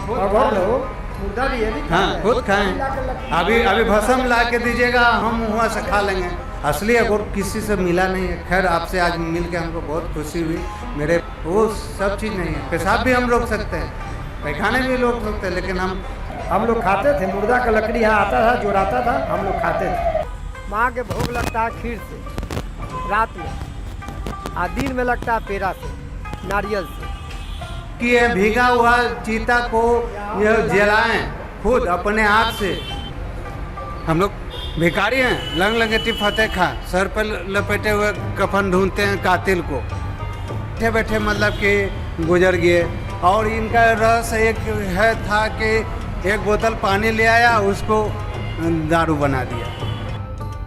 अघोर लोग मुर्दा भी है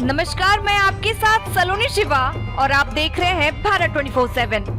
नमस्कार, मैं आपके साथ सलोनी शिवा और आप देख रहे हैं भारत 24/7।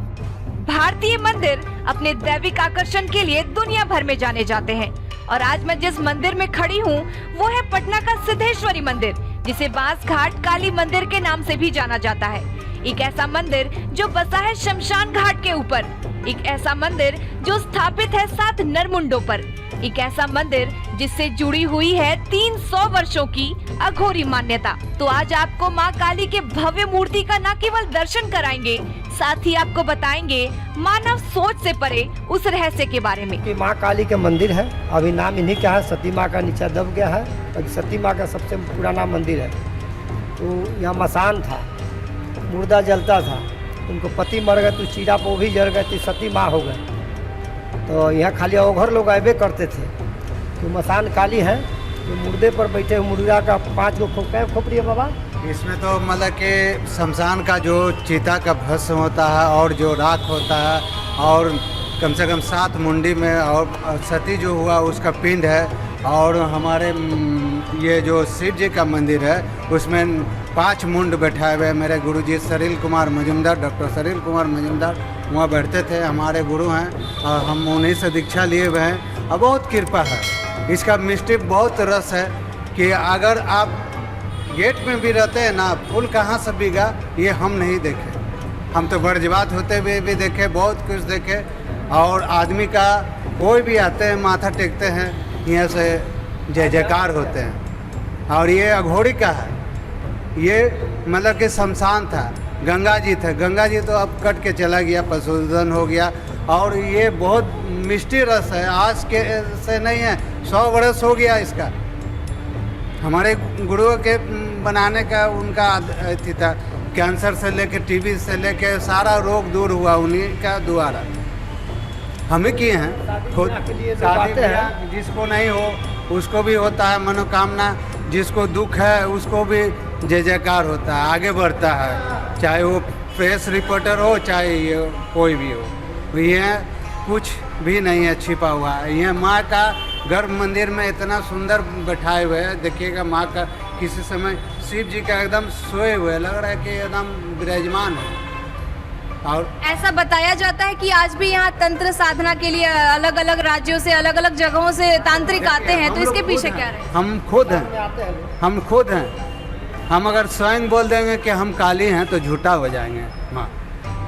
भारतीय मंदिर अपने दैविक आकर्षण के लिए दुनिया भर में जाने जाते हैं और आज मैं जिस मंदिर में खड़ी हूँ वो है पटना का सिद्धेश्वरी मंदिर, जिसे बांस घाट काली मंदिर के नाम से भी जाना जाता है। एक ऐसा मंदिर जो बसा है शमशान घाट के ऊपर, एक ऐसा मंदिर जो स्थापित है 7 नरमुंडों पर, एक ऐसा मंदिर जिससे जुड़ी हुई है 300 वर्षों की अघोरी मान्यता। तो आज आपको माँ काली के भव्य मूर्ति का न केवल दर्शन कराएंगे, साथ ही आपको बताएंगे मानव सोच से परे उस रहस्य के बारे में। कि माँ काली के मंदिर है, अभी नाम इन्हीं का है, सती माँ का नीचे दब गया है, और सती माँ का सबसे पुराना मंदिर है। तो यहाँ मसान था, मुर्दा जलता था, उनको पति मर गए तो चीरा पे भी जल गए, तो सती माँ हो गए। तो यहाँ खाली अवघर लोग आए करते थे। तो मसान काली है, तो मुर्दे पर बैठे मुर्गा का 5 गो खोपड़ी है बाबा। इसमें तो मतलब कि शमशान का जो चीता का भस्म होता है और जो राख होता है, और कम से कम 7 मुंडी में, और सती जो हुआ उसका पिंड है। और हमारे ये जो शिव जी का मंदिर है उसमें 5 मुंड बैठाए हुए हैं। मेरे गुरुजी सरील कुमार मजुमदार, डॉक्टर सरील कुमार मजुमदार वहाँ बैठते थे, हमारे गुरु हैं और हम उन्हीं से दीक्षा लिए हुए हैं। और बहुत कृपा है, इसका मिस्ट्री बहुत रस है कि अगर आप गेट में भी रहते हैं ना, फूल कहाँ से बिगा ये हम नहीं देखे। हम तो बर्जबात होते हुए भी देखे, बहुत कुछ देखे। और आदमी का कोई भी आते हैं माथा टेकते हैं, यहाँ से जय जयकार होते हैं। और ये अघोरी का है, ये मतलब कि शमशान था, गंगा जी थे। गंगा जी तो अब कट के चला गया, पशुधन हो गया। और ये बहुत मिष्टी रस है, आज के से नहीं है, 100 वर्ष हो गया इसका। हमारे गुरुओं के बनाने का उनका अथी था, कैंसर से लेके टीबी से लेके सारा रोग दूर हुआ उन्हीं का द्वारा। हम ही किए हैं खुद। शादी हैं, जिसको नहीं हो उसको भी होता है मनोकामना, जिसको दुख है उसको भी जय जयकार होता है, आगे बढ़ता है। चाहे वो प्रेस रिपोर्टर हो, चाहे ये कोई भी हो। ये कुछ भी नहीं है छिपा हुआ है। ये माँ का गर्भ मंदिर में इतना सुंदर बैठाए हुए है, देखिएगा माँ का किसी समय शिव जी का एकदम सोए हुए लग रहा है कि एकदम विराजमान है। और ऐसा बताया जाता है कि आज भी यहाँ तंत्र साधना के लिए अलग अलग राज्यों से, अलग अलग जगहों से तांत्रिक आते हैं, तो इसके पीछे क्या है? हम खुद हैं। हम अगर स्वयं बोल देंगे कि हम काली हैं तो झूठा हो जाएंगे माँ।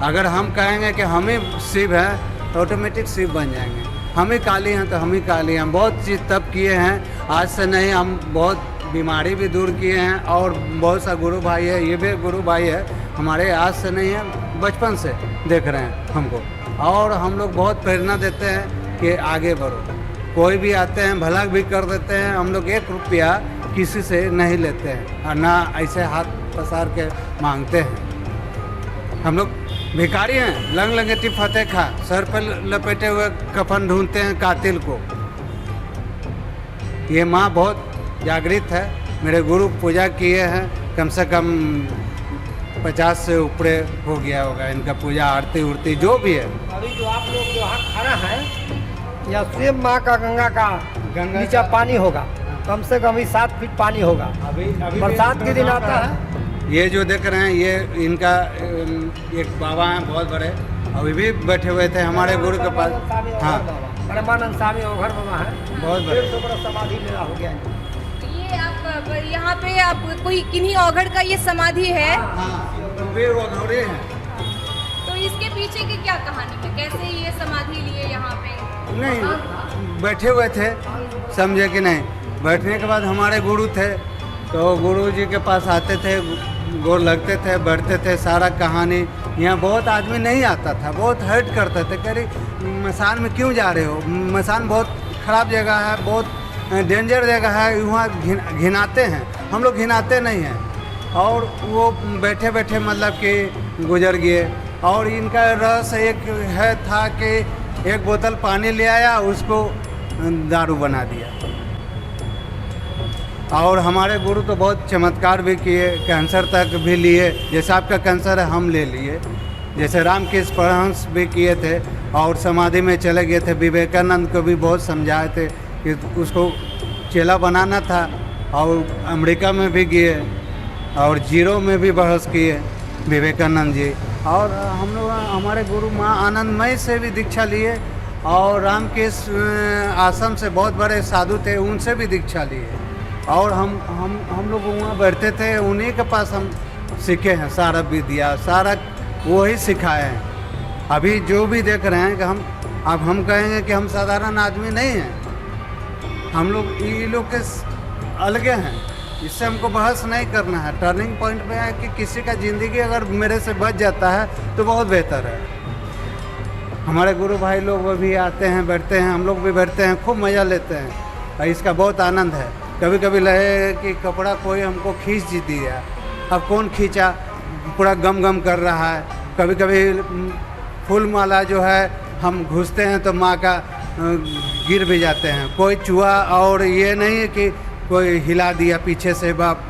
अगर हम कहेंगे कि हम ही शिव हैं तो ऑटोमेटिक शिव बन जाएंगे। हम ही काली हैं तो हम ही काली हैं। बहुत चीज़ तब किए हैं, आज से नहीं। हम बहुत बीमारी भी दूर किए हैं, और बहुत सा गुरु भाई है, ये भी गुरु भाई है हमारे, आज से नहीं है, बचपन से देख रहे हैं हमको। और हम लोग बहुत प्रेरणा देते हैं कि आगे बढ़ो। कोई भी आते हैं भला भी कर देते हैं। हम लोग 1 रुपया किसी से नहीं लेते हैं, और ना ऐसे हाथ पसार के मांगते हैं। हम लोग भिखारी हैं, लंग लंगेटी फतेह खां, सर पर लपेटे हुए कफन ढूंढते हैं कातिल को। ये माँ बहुत जागृत है। मेरे गुरु पूजा किए हैं, कम से कम 50 से ऊपर हो गया होगा इनका पूजा, आरती उरती जो भी है। अभी जो आप लोग यहाँ खड़ा है, या स्वयं माँ का गंगा नीचे पानी होगा, कम से कम 7 फीट पानी होगा। अभी बरसात के दिन आता है। ये जो देख रहे हैं ये इनका एक बाबा हैं बहुत बड़े, अभी भी बैठे हुए थे हमारे गुरु के पास। हाँ, परमानंद स्वामी ओघर बाबा है, बहुत बड़े, 150 बड़ा समाधि मेरा हो गया है। ये आप यहाँ पे आप कोई किन्हीं औघड़ का ये समाधि है? वे अघोरे हैं। तो इसके पीछे की क्या कहानी है, कैसे ये समाधि लिए यहाँ पे? नहीं बैठे हुए थे, समझे कि नहीं। बैठने के बाद हमारे गुरु थे, तो गुरु जी के पास आते थे, गोर लगते थे, बैठते थे, सारा कहानी। यहाँ बहुत आदमी नहीं आता था, बहुत हर्ट करते थे, कह रही मसान में क्यों जा रहे हो, मसान बहुत ख़राब जगह है, बहुत डेंजर जगह है, वहाँ घिनाते हैं। हम लोग घिनाते नहीं हैं। और वो बैठे बैठे मतलब कि गुजर गए। और इनका रस एक है था कि एक बोतल पानी ले आया, उसको दारू बना दिया। और हमारे गुरु तो बहुत चमत्कार भी किए, कैंसर तक भी लिए। जैसे आपका कैंसर है हम ले लिए, जैसे रामकृष्ण परमहंस भी किए थे और समाधि में चले गए थे। विवेकानंद को भी बहुत समझाए थे कि उसको चेला बनाना था, और अमेरिका में भी गए और जीरो में भी बहस किए विवेकानंद जी। और हम लोग हमारे गुरु माँ आनंदमयी से भी दीक्षा लिए, और रामकृष्ण आश्रम से बहुत बड़े साधु थे, उनसे भी दीक्षा लिए। और हम लोग वहाँ बैठते थे, उन्हीं के पास हम सीखे हैं सारा विद्या, सारा वही सिखाए हैं। अभी जो भी देख रहे हैं कि हम कहेंगे कि हम साधारण आदमी नहीं हैं, हम लोग ये लोग के अलगे हैं। इससे हमको बहस नहीं करना है। टर्निंग पॉइंट पे है कि किसी का ज़िंदगी अगर मेरे से बच जाता है तो बहुत बेहतर है। हमारे गुरु भाई लोग वो भी आते हैं, बैठते हैं, हम लोग भी बैठते हैं, खूब मज़ा लेते हैं, और इसका बहुत आनंद है। कभी कभी लगे कि कपड़ा कोई हमको खींच दिया, अब कौन खींचा, पूरा गम गम कर रहा है। कभी कभी फूल माला जो है हम घुसते हैं तो माँ का गिर भी जाते हैं, कोई चूहा। और ये नहीं है कि कोई हिला दिया पीछे से, बाप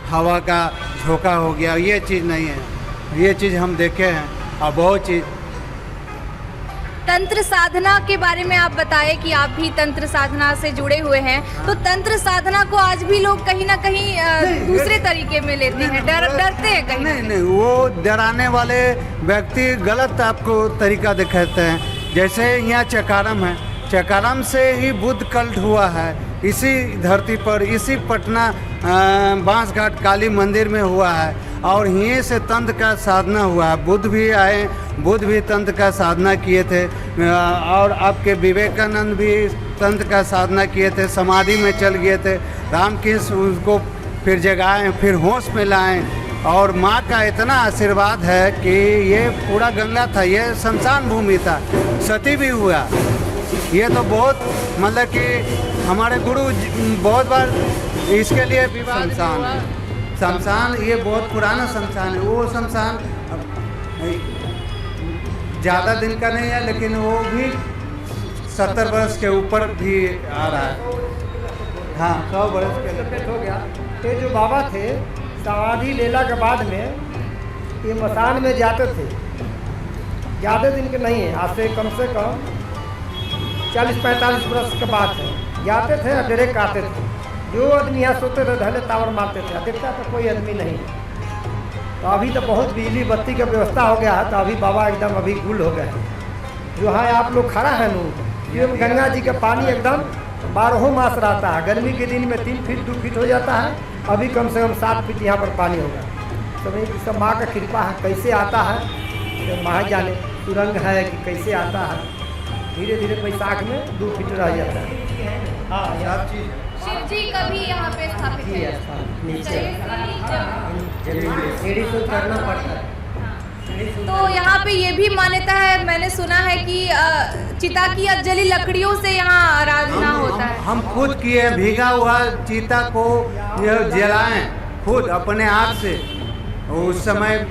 हवा का झोंका हो गया, ये चीज़ नहीं है। ये चीज़ हम देखे हैं, और बहुत चीज़। तंत्र साधना के बारे में आप बताए कि आप भी तंत्र साधना से जुड़े हुए हैं, तो तंत्र साधना को आज भी लोग कहीं ना कहीं दूसरे तरीके में लेते हैं, डरते हैं कहीं। नहीं, वो डराने वाले व्यक्ति गलत आपको तरीका दिखाते हैं। जैसे यहाँ चकाराम है, चकाराम से ही बुद्ध कल्ट हुआ है, इसी धरती पर, इसी पटना बांसघाट काली मंदिर में हुआ है, और यहीं से तंत्र का साधना हुआ है। बुद्ध भी आए, बुद्ध भी तंत्र का साधना किए थे, और आपके विवेकानंद भी तंत्र का साधना किए थे, समाधि में चल गए थे। रामकृष्ण उसको फिर जगाएं, फिर होश में लाएं, और माँ का इतना आशीर्वाद है कि ये पूरा गंगा था, ये शमशान भूमि था, सती भी हुआ। ये तो बहुत मतलब कि हमारे गुरु बहुत बार इसके लिए विवाद शमशान, ये बहुत पुराना शमशान है। वो शमशान ज़्यादा दिन का नहीं है, लेकिन वो भी 70 वर्ष के ऊपर भी आ रहा है। हाँ, 100 वर्ष के हो गया। ये जो बाबा थे, समाधि लेला के बाद में ये मसान में जाते थे, ज़्यादा दिन के नहीं है, आज से कम 40-45 वर्ष के बाद है। जाते थे और डायरेक्ट आते थे। जो आदमी यहाँ सोते थे ढले टावर मारते थे, देखता तो कोई आदमी नहीं। तो अभी तो बहुत बिजली बत्ती का व्यवस्था हो गया है, तो अभी बाबा एकदम अभी गुल हो गए हैं। जो है आप लोग खड़ा है नू, ये गंगा जी का पानी एकदम 12 मास रहता है। गर्मी के दिन में 3 फीट 2 फीट हो जाता है, अभी कम से कम 7 फीट यहाँ पर पानी होगा। तो ये सब माँ का कृपा है। कैसे आता है तो माँ जाने, सुरंग है कि कैसे आता है। धीरे धीरे बैसाख में 2 फीट रह जाता है। हाँ, सब चीज़ शिव जी कभी यहाँ पे स्थापित है, नीचे सीढ़ी से उतरना पड़ता है। तो यहाँ पे ये भी मान्यता है, मैंने सुना है कि चिता की जली लकड़ियों से यहाँ आराधना होता है। हम खुद किए, भीगा हुआ चीता को जलाएं खुद अपने आप से। उस समय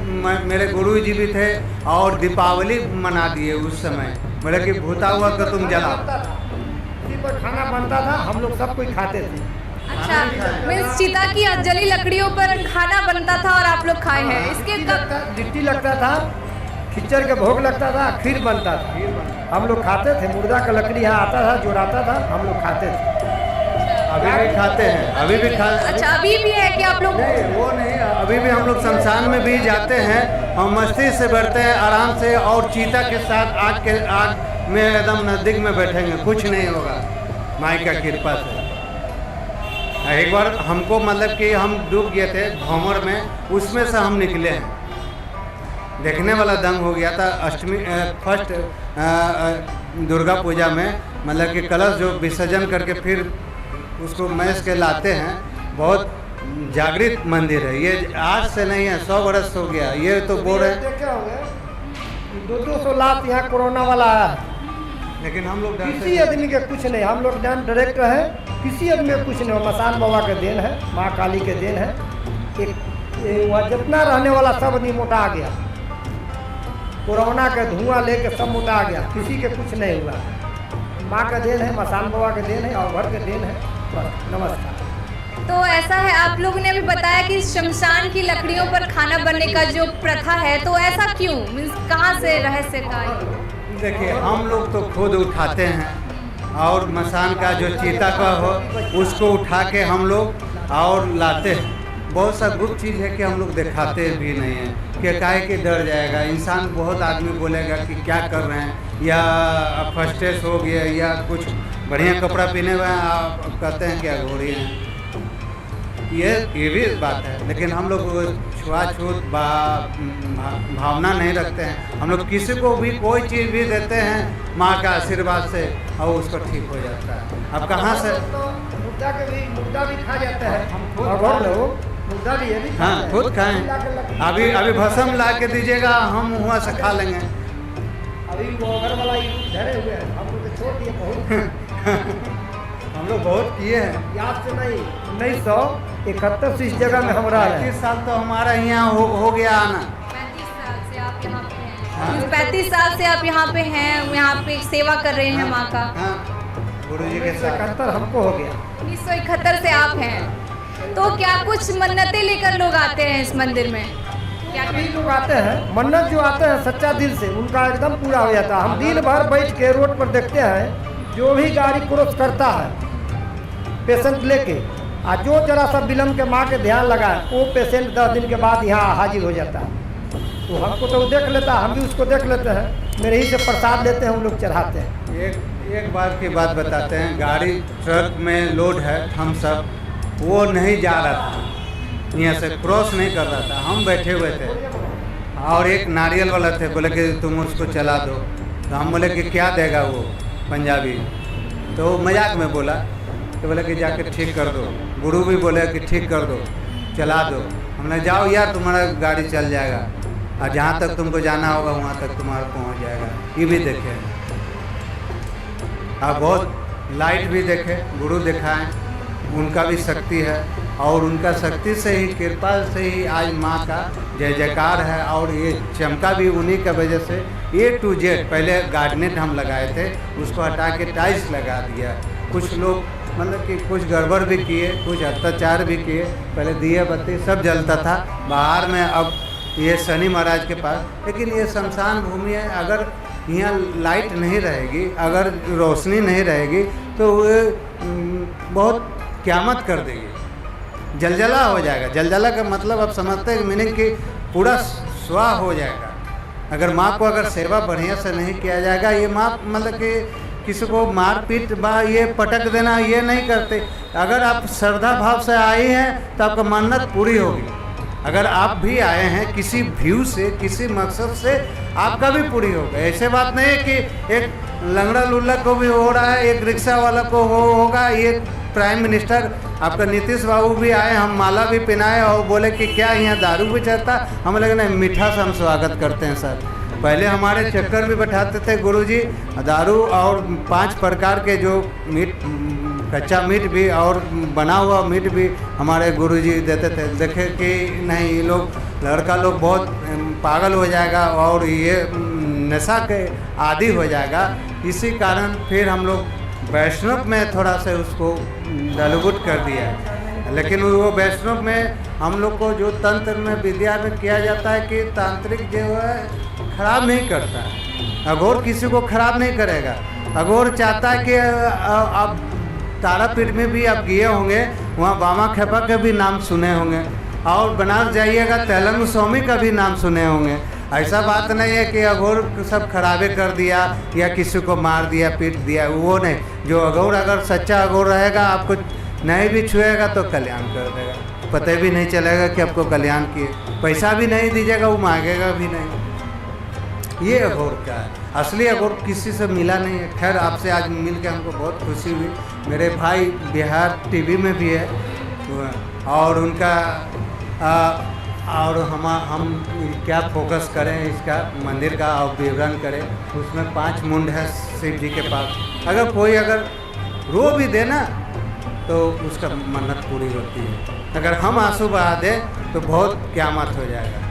मेरे गुरु जी भी थे, और दीपावली मना दिए उस समय, बोले कि भूता हुआ तो तुम जलाओ। पर खाना बनता था, हम लोग सब कोई खाते थे। अच्छा, मीन्स चिता की जली लकड़ियों पर खाना बनता था और आप लोग खाए हैं। इसके लिट्टी लगता था, खिचड़ का भोग लगता था, खीर बनता था, हम लोग खाते थे। मुर्दा का लकड़ी यहाँ आता था, जोड़ाता था, हम लोग खाते थे। अभी भी खाते हैं, अभी भी खाते। अच्छा, अभी भी है कि आप लोग? नहीं, वो नहीं, अभी भी हम लोग शमशान में भी जाते हैं, हम मस्ती से बैठते हैं आराम से, और चीता के साथ आग में एकदम नज़दीक में बैठेंगे, कुछ नहीं होगा माई का कृपा से। एक बार हमको मतलब कि हम डूब गए थे भंवर में, उसमें से हम निकले हैं। देखने वाला दंग हो गया था। अष्टमी फर्स्ट दुर्गा पूजा में मतलब कि कलश जो विसर्जन करके फिर उसको मैस के लाते हैं। बहुत जागृत मंदिर है ये, आज से नहीं है, 100 बरस हो गया। ये तो बोल रहे हैं क्या हो गया 200 लाख यहाँ कोरोना वाला आया है, लेकिन हम लोग किसी आदमी के कुछ नहीं, हम लोग डायरेक्ट है, किसी आदमी के कुछ नहीं। मसान बाबा के देन है, माँ काली के देन है। एक वहाँ जितना रहने वाला सब आदमी मोटा आ गया, कोरोना के धुआं लेके सब मोटा आ गया, किसी के कुछ नहीं हुआ। माँ का देन है, मसान बाबा के देन है और घर के देन है। बस नमस्कार। तो ऐसा है, आप लोगों ने अभी बताया कि शमशान की लकड़ियों पर खाना बनने का जो प्रथा है, तो ऐसा क्यों, मीन्स कहाँ से रहस्य का? देखिए हम लोग तो खुद उठाते हैं और मसान का जो चीता का हो उसको उठा के हम लोग और लाते हैं। बहुत सा गुप्त चीज़ है कि हम लोग दिखाते भी नहीं हैं कि काहे के डर जाएगा इंसान। बहुत आदमी बोलेगा कि क्या कर रहे हैं, या फर्स्टेज हो गया या कुछ बढ़िया कपड़ा पहने हुए हैं, आप कहते हैं क्या घोड़ी हैं। ये भी बात है, लेकिन हम लोग छुआछूत भावना नहीं रखते हैं। हम लोग किसी को भी कोई चीज़ भी देते हैं माँ का आशीर्वाद से और उसको ठीक हो जाता है। अब कहाँ से मुर्दा भी खा जाता है, और लोग मुर्दा भी ये भी हाँ खुद खाएं। अभी भस्म ला के दीजिएगा, हम वहाँ से खा लेंगे। अभी वो घर वाला धरे हुए हैं, हम लोग छोड़ दिए बहुत हम लोग बहुत किए हैं। याद से नहीं, 1971 से इस जगह में हम रह रहे हैं। 35 साल तो हमारा यहाँ हो गया आना। 35 साल से आप यहाँ पे हैं? 35 साल से आप यहाँ पे हैं, यहाँ पे सेवा कर रहे हैं माँ का? गुरु जी के साथ 71 हमको हो गया। 1971 से आप हैं, तो क्या कुछ मन्नतें लेकर लोग आते हैं इस मंदिर में? क्या कई लोग आते हैं, मन्नत जो आते हैं सच्चा दिल से, उनका एकदम पूरा हो जाता है। हम दिन भर बैठ के रोड पर देखते हैं, जो भी गाड़ी क्रॉस करता है पेशेंट लेके, और जो जरा सा विलम्ब के माँ के ध्यान लगाए, वो पेशेंट 10 दिन के बाद यहाँ हाजिर हो जाता है। तो हमको तो देख लेता है, हम भी उसको देख लेते हैं, मेरे ही से प्रसाद लेते हैं, हम लोग चढ़ाते हैं। एक बार की बात बताते हैं। गाड़ी ट्रक में लोड है, हम सब वो नहीं जा रहा था, यहाँ से क्रॉस नहीं कर रहा था। हम बैठे हुए थे और एक नारियल वाला थे, बोले कि तुम उसको चला दो। तो हम बोले कि क्या देगा वो, पंजाबी। तो मजाक में बोला, तो बोले कि जाके ठीक कर दो। गुरु भी बोले कि ठीक कर दो, चला दो। हमने जाओ यार, तुम्हारा गाड़ी चल जाएगा और जहाँ तक तुमको जाना होगा वहाँ तक तुम्हारा पहुँच जाएगा। ये भी देखे और बहुत लाइट भी देखे, गुरु दिखाएं, उनका भी शक्ति है और उनका शक्ति से ही, कृपा से ही आज माँ का जय जयकार है। और ये चमका भी उन्हीं की वजह से। A to Z पहले गार्डनेट हम लगाए थे, उसको हटा के टाइल्स लगा दिया। कुछ लोग मतलब कि कुछ गड़बड़ भी किए, कुछ अत्याचार भी किए। पहले दिए बत्ती सब जलता था बाहर में, अब ये शनि महाराज के पास। लेकिन ये शमशान भूमि है, अगर यहाँ लाइट नहीं रहेगी, अगर रोशनी नहीं रहेगी तो वो बहुत क़यामत कर देगी, जलजला हो जाएगा। जलजला का मतलब आप समझते हैं, मीनिंग कि पूरा स्वाह हो जाएगा। अगर माँ को अगर सेवा बढ़िया से नहीं किया जाएगा, ये माँ मतलब कि किसी को मारपीट ये पटक देना ये नहीं करते। अगर आप श्रद्धा भाव से आए हैं तो आपका मन्नत पूरी होगी। अगर आप भी आए हैं किसी व्यू से, किसी मकसद से, आपका भी पूरी होगा। ऐसे बात नहीं है कि एक लंगड़ा लुल्ला को भी हो रहा है, एक रिक्शा वाला को होगा। ये प्राइम मिनिस्टर आपका नीतीश बाबू भी आए, हम माला भी पहनाए और बोले कि क्या यहाँ दारू भी चलता। हम लगे नहीं, मीठा से हम स्वागत करते हैं सर। पहले हमारे चक्कर भी बैठाते थे गुरुजी, दारू और 5 प्रकार के जो मीट, कच्चा मीट भी और बना हुआ मीट भी हमारे गुरुजी देते थे। देखे कि नहीं, ये लोग लड़का लोग बहुत पागल हो जाएगा और ये नशा के आदी हो जाएगा। इसी कारण फिर हम लोग वैष्णव में थोड़ा सा उसको डालूबुट कर दिया। लेकिन वो वैष्णव में हम लोग को जो तंत्र में विद्या में किया जाता है कि तांत्रिक जो है खराब नहीं करता है। अघोर किसी को खराब नहीं करेगा। अघोर चाहता है कि आप तारापीठ में भी आप गए होंगे, वहाँ बामा खेपा का भी नाम सुने होंगे, और बनारस जाइएगा तेलंग स्वामी का भी नाम सुने होंगे। ऐसा बात नहीं है कि अघोर सब खराबे कर दिया या किसी को मार दिया, पीट दिया, वो नहीं। जो अघोर अगर सच्चा अघोर रहेगा, आपको नहीं भी छुएगा तो कल्याण कर देगा। पता भी नहीं चलेगा कि आपको कल्याण किए। पैसा भी नहीं दीजिएगा, वो मांगेगा भी नहीं। ये अघोर का है। असली अघोर किसी से मिला नहीं है। खैर आपसे आज मिल के हमको बहुत खुशी हुई। मेरे भाई बिहार टीवी में भी है और उनका और हम क्या फोकस करें इसका मंदिर का और विवरण करें। उसमें 5 मुंड है शिव जी के पास। अगर कोई अगर रो भी देना तो उसका मन्नत पूरी होती है। अगर हम आंसू बहा दें तो बहुत क़यामत हो जाएगा।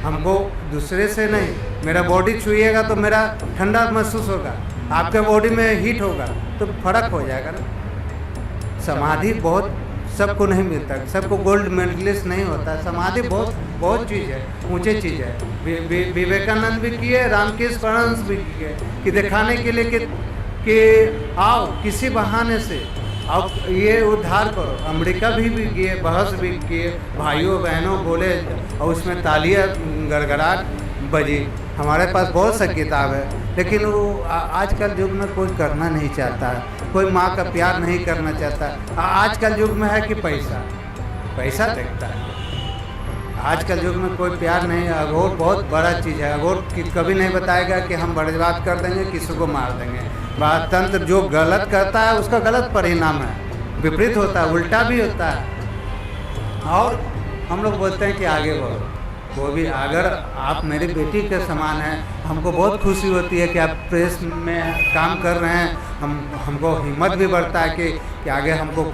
हमको दूसरे से नहीं, मेरा बॉडी छुइएगा तो मेरा ठंडा महसूस होगा, आपके बॉडी में हीट होगा तो फर्क हो जाएगा ना। समाधि बहुत सबको नहीं मिलता, सबको गोल्ड मेडलिस्ट नहीं होता। समाधि बहुत चीज़ है, ऊंचे चीज़ है। विवेकानंद भी किए, रामकृष्ण परमहंस भी किए कि दिखाने के लिए कि आओ किसी बहाने से अब ये उद्धार करो। अमेरिका भी किए, बहस भी किए, भाइयों बहनों बोले और उसमें तालियां गड़गड़ाहट बजी। हमारे पास बहुत सा किताब है, लेकिन वो आजकल युग में कोई करना नहीं चाहता है। कोई माँ का प्यार नहीं करना चाहता। आजकल युग में है कि पैसा देखता है। आजकल युग में कोई प्यार नहीं है। अघोर बहुत बड़ा चीज़ है। अघोर कभी नहीं बताएगा कि हम बर्बाद कर देंगे, किसी को मार देंगे। तंत्र जो गलत करता है उसका गलत परिणाम है, विपरीत होता है, उल्टा भी होता है। और हम लोग बोलते हैं कि आगे बढ़ो। वो भी अगर आप मेरी बेटी के समान हैं, हमको बहुत खुशी होती है कि आप प्रेस में काम कर रहे हैं। हमको हिम्मत भी बढ़ता है कि आगे हमको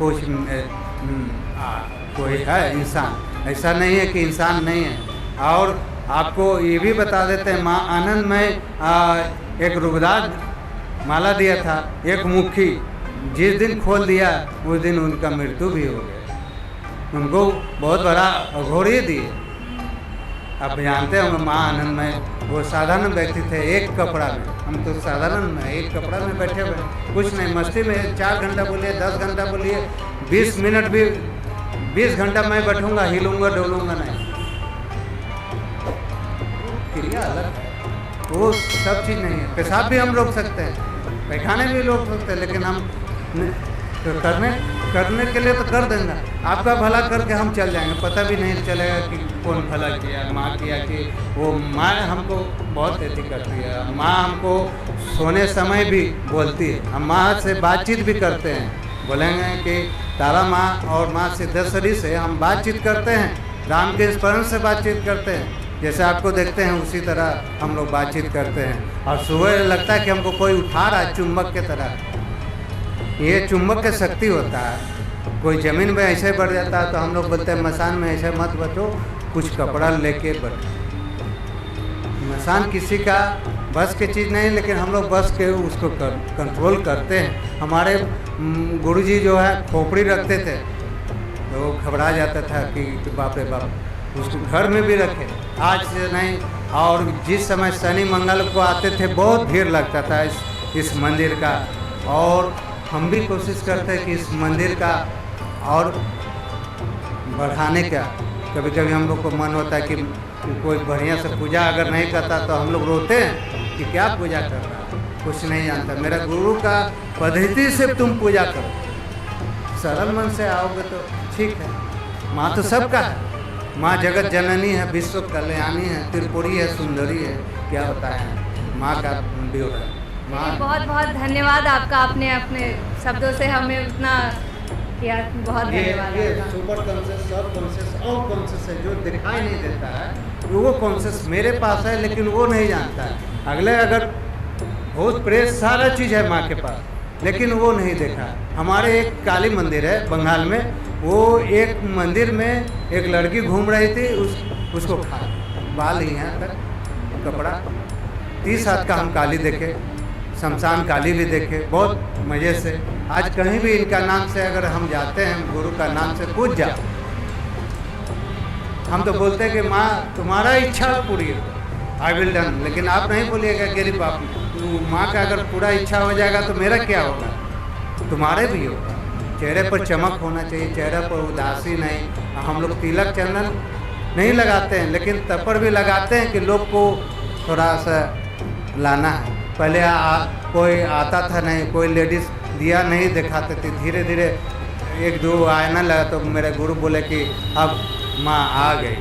कोई है इंसान। ऐसा नहीं है कि इंसान नहीं है। और आपको ये भी बता देते हैं, माँ आनंद में एक रुगदार माला दिया था, एक मुखी। जिस दिन खोल दिया उस दिन उनका मृत्यु भी हो गया। उनको बहुत बड़ा अघोरी दिए। आप जानते होंगे माँ आनंद में वो साधारण व्यक्ति थे, एक कपड़ा में। हम तो साधारण में एक कपड़ा में बैठे हुए, कुछ नहीं, मस्ती में 4 घंटा बोलिए, 10 घंटा बोलिए, 20 मिनट भी, 20 घंटा मैं बैठूंगा, हिलूंगा डोलूंगा नहीं। क्रिया अलग है, वो सब चीज़ नहीं है। पेशाब भी हम रोक सकते हैं, पैखाने भी रोक सकते हैं, लेकिन हम तो करने के लिए तो कर देंगे। आपका भला करके हम चल जाएंगे, पता भी नहीं चलेगा कि कौन भला किया, माँ किया कि वो माँ हमको बहुत ऐसी करती है। माँ हमको सोने समय भी बोलती है। हम माँ से बातचीत भी करते हैं, बोलेंगे कि तारा माँ और माँ सिद्धेश्वरी से हम बातचीत करते हैं, रामकृष्ण परमहंस से बातचीत करते हैं। जैसे आपको देखते हैं उसी तरह हम लोग बातचीत करते हैं। और सुबह लगता है कि हमको कोई उठा रहा है चुंबक के तरह। ये चुंबक की शक्ति होता है। कोई ज़मीन में ऐसे बढ़ जाता है तो हम लोग बोलते हैं मसान में ऐसे मत बैठो, कुछ कपड़ा लेके बैठो। मसान किसी का बस की चीज़ नहीं, लेकिन हम लोग बस के उसको कंट्रोल करते हैं। हमारे गुरुजी जो है खोपड़ी रखते थे तो वो घबरा जाता था कि बाप रे बाप, उसको घर में भी रखे। आज से नहीं। और जिस समय शनि मंगल को आते थे बहुत भीड़ लगता था इस मंदिर का। और हम भी कोशिश करते हैं कि इस मंदिर का और बढ़ाने का। कभी कभी हम लोग को मन होता है कि कोई बढ़िया से पूजा अगर नहीं करता तो हम लोग रोते हैं कि क्या पूजा कर रहा है, कुछ नहीं जानता। मेरा गुरु का पद्धति से तुम पूजा करो, सरल मन से आओगे तो ठीक है। माँ तो सबका है। माँ जगत जननी है, विश्व कल्याणी है, त्रिपुरी है, सुंदरी है, क्या बताएं। माँ का व्यूह है। बहुत बहुत धन्यवाद आपका, आपने अपने शब्दों से हमें उतना किया। बहुत धन्यवाद। ये सुपर कॉन्शियस, सब कॉन्शियस और कॉन्शियस है जो दिखाई नहीं देता है। वो कॉन्शियस मेरे पास है लेकिन वो नहीं जानता है। अगले अगर भूत प्रेत सारा चीज़ है माँ के पास, लेकिन वो नहीं देखा। हमारे एक काली मंदिर है बंगाल में, वो एक मंदिर में एक लड़की घूम रही थी, उसको खा बाल यहाँ तक कपड़ा 30 हाथ का हम काली देखे, शमशान काली भी देखे, बहुत मज़े से। आज कहीं भी इनका नाम से अगर हम जाते हैं, गुरु का नाम से पूछ जाओ, हम तो बोलते हैं कि माँ तुम्हारा इच्छा पूरी हो, आई विल डन। लेकिन आप नहीं बोलिएगा गरीब आप, माँ का अगर पूरा इच्छा हो जाएगा तो मेरा क्या होगा, तुम्हारे भी होगा। चेहरे पर चमक होना चाहिए, चेहरे पर उदासी नहीं। हम लोग तिलक चंदन नहीं लगाते हैं, लेकिन तब पर भी लगाते हैं कि लोग को थोड़ा सा लाना है। पहले कोई आता था नहीं, कोई लेडीज़ दिया नहीं दिखाते थे। धीरे धीरे 1-2 आना लगा तो मेरे गुरु बोले कि अब माँ आ गई।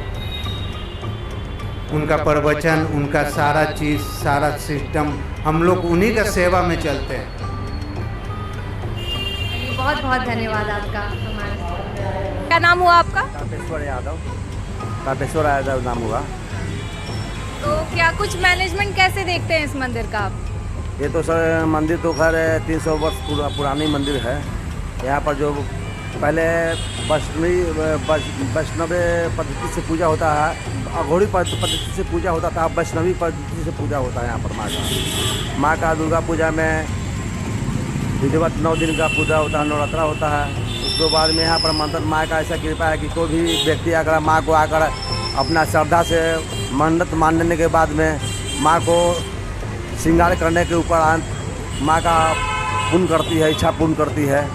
उनका प्रवचन, उनका सारा चीज़, सारा सिस्टम, हम लोग उन्हीं का सेवा में चलते हैं। बहुत बहुत धन्यवाद आपका हमारे साथ। क्या नाम हुआ आपका? तापेश्वर यादव नाम हुआ। तो क्या कुछ मैनेजमेंट कैसे देखते हैं इस मंदिर का आप? ये तो सर मंदिर तो खैर 300 वर्ष पुरानी मंदिर है। यहाँ पर जो पहले वैष्णवी पद्धति से पूजा होता है, अघोरी पद्धति से पूजा होता था, अब वैष्णवी पद्धति से पूजा होता है यहाँ पर माँ का दुर्गा पूजा में विधिवत 9 दिन का पूजा होता है, नवरात्रा होता है। उसके बाद में यहाँ पर मंदिर माँ का ऐसा कृपा है कि कोई भी व्यक्ति अगर माँ को आकर अपना श्रद्धा से मन्नत मानने के बाद में माँ को श्रृंगार करने के ऊपर माँ का पूर्ण करती है, इच्छा पूर्ण करती है।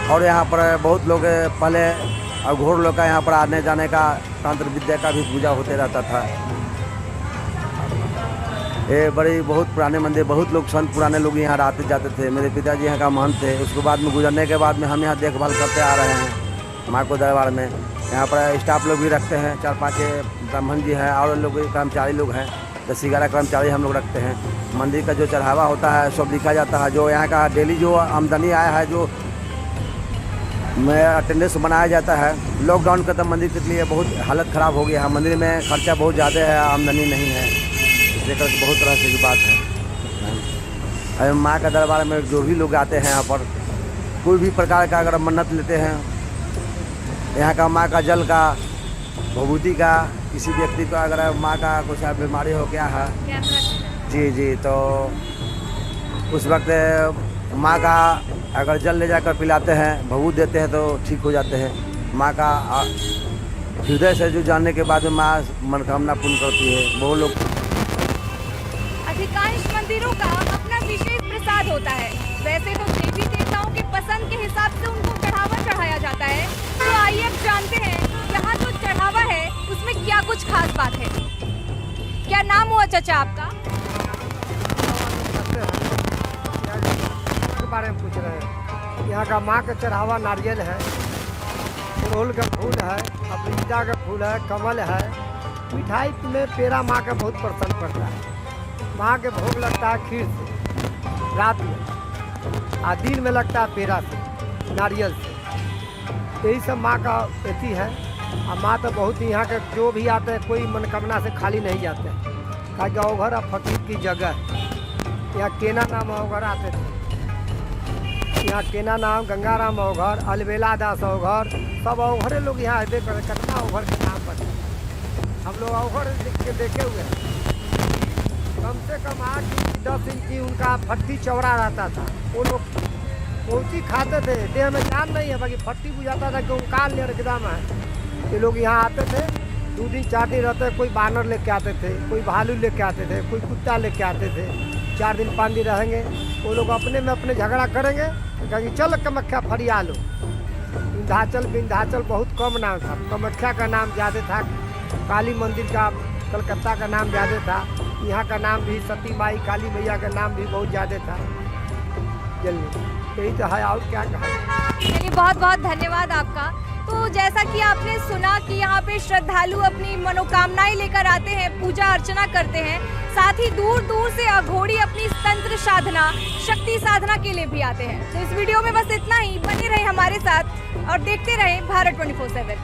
और यहाँ पर बहुत लोग पहले अघोर लोग का यहाँ पर आने जाने का तंत्र विद्या का भी पूजा होते रहता था। ये बड़ी बहुत पुराने मंदिर, बहुत लोग संत पुराने लोग यहाँ आते जाते थे। मेरे पिताजी यहाँ का महंत थे। उसके बाद में गुजरने के बाद में हम यहाँ देखभाल करते आ रहे हैं माँ को दरबार में। यहाँ पर स्टाफ लोग भी रखते हैं, 4-5 ब्राह्मण जी हैं और लोग कर्मचारी लोग हैं, 10-11 कर्मचारी हम लोग रखते हैं। मंदिर का जो चढ़ावा होता है सब लिखा जाता है। जो यहाँ का डेली जो आमदनी आया है, जो में अटेंडेंस बनाया जाता है। लॉकडाउन का तब मंदिर के लिए बहुत हालत ख़राब हो गया है। मंदिर में खर्चा बहुत ज़्यादा है, आमदनी नहीं है, देखकर बहुत तरह से की बात है। माँ का दरबार में जो भी लोग आते हैं यहाँ पर कोई भी प्रकार का अगर मन्नत लेते हैं, यहाँ का माँ का जल का, भभूति का, किसी व्यक्ति को अगर माँ का कुछ बीमारी हो गया है जी तो उस वक्त माँ का अगर जल ले जाकर पिलाते हैं, भभूत देते हैं तो ठीक हो जाते हैं। माँ का हृदय से जो जानने के बाद में माँ मनोकामना पूर्ण करती है। वो लोग अधिकांश मंदिरों का अपना विशेष प्रसाद होता है। वैसे तो देवी देवताओं के पसंद के हिसाब से उनको चढ़ावा चढ़ाया जाता है। तो आइए अब जानते हैं यहाँ जो चढ़ावा है उसमें क्या कुछ खास बात है। क्या नाम हुआ चाचा आपका? के बारे में पूछ रहे हैं। यहाँ का माँ का चढ़ावा नारियल है, अड़हुल का फूल है, अपरीदा का फूल है, कमल है। मिठाई में पेड़ा माँ का बहुत पसंद पड़ता है। माँ के भोग लगता है खीर से रात में, और दिन में लगता है पेड़ा से, नारियल से। यही सब माँ का एथी है। और माँ तो बहुत यहाँ के जो भी आते हैं कोई मनोकामना से खाली नहीं जाते हैं। कहा कि अवघर और फकीर की जगह है। यहाँ केना नाम अवघर आते थे। यहाँ केना नाम गंगाराम अवघर, अलबेला दास अवघर, सब अवघरे लोग यहाँ आते कर कितना अवघर के नाम पर हम लोग अवघर देखे हुए हैं। कम से कम 8-10 इंच की उनका फट्टी चौड़ा रहता था। वो लोग पहुँची खाते थे, देह में जान नहीं है, बाकी फट्टी बुझाता था कि उनका एकदम है। ये लोग यहाँ आते थे, 2 दिन 4 दिन रहते, कोई बानर लेके आते थे, कोई भालू लेके आते थे, कोई कुत्ता लेके आते थे। 4 दिन 5 दिन रहेंगे, वो लोग अपने में अपने झगड़ा करेंगे, कहेंगे चल कामाख्या फरिया लो। विंध्याचल बहुत कम नाम था, कामाख्या का नाम ज़्यादा था, काली मंदिर का कलकत्ता का नाम ज़्यादा था, यहाँ का नाम भी सती माई काली मैया का नाम भी बहुत ज़्यादा था। जल्दी यही तो है, और क्या कहा। चलिए बहुत बहुत धन्यवाद आपका। तो जैसा कि आपने सुना कि यहाँ पे श्रद्धालु अपनी मनोकामनाएं लेकर आते हैं, पूजा अर्चना करते हैं, साथ ही दूर दूर से अघोरी अपनी तंत्र साधना, शक्ति साधना के लिए भी आते हैं। तो इस वीडियो में बस इतना ही। बने रहे हमारे साथ और देखते रहे भारत 24/7।